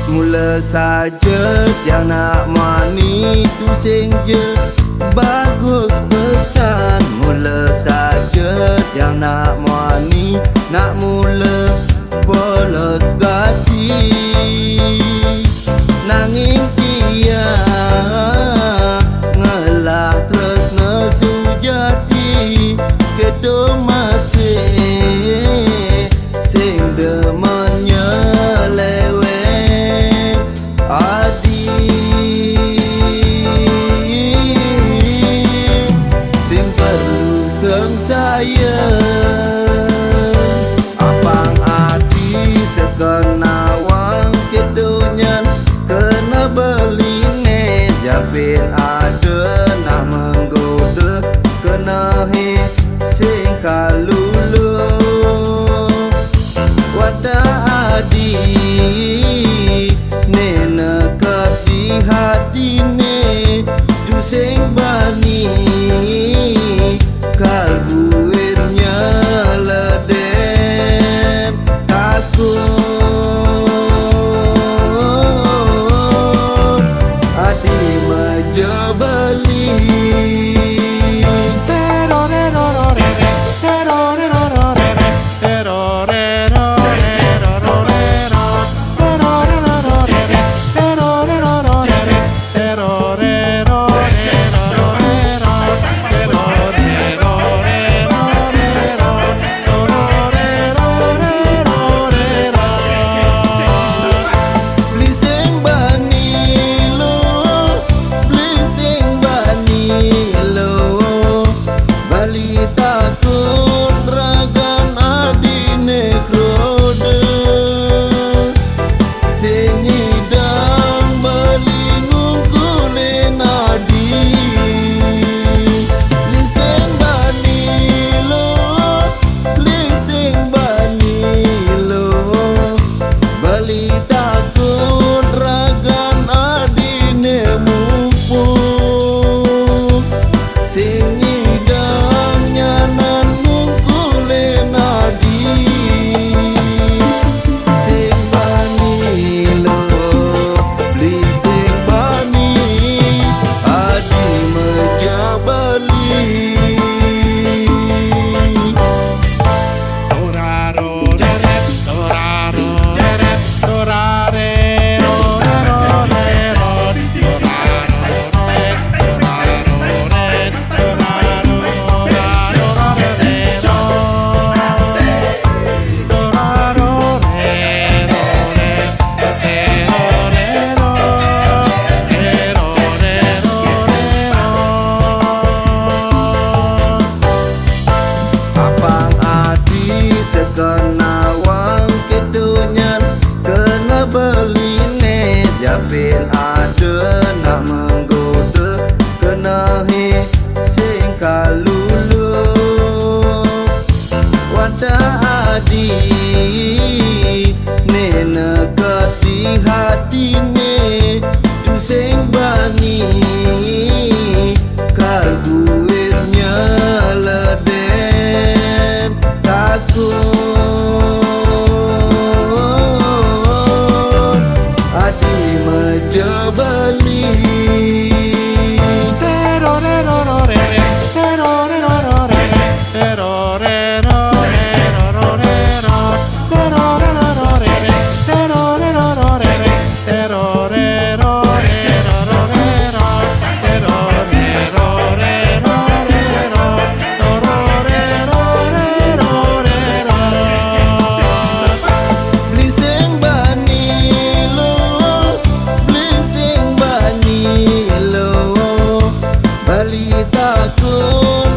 Mula saja yang nak mani tu sing je bagus pesan. Mula saja yang nak mani nak mula bolos gaji. Nanging dia ngelah terus nesu jadi kedo masih sing demennya leweng adi sing perlu sengsaya apang adi sekenawang kedonyan kena beline japin ada nak menggoda kena he sing kalulu wadah adi nena di hati ne tu sing bani kalbuirnya leden takut adi majabali. Sekenawang kedonyan kena beline japin ada nak menggoda kena he sing kalulu wadah adi nena di hati ne tu sing bani kalbuirnya leden takut takut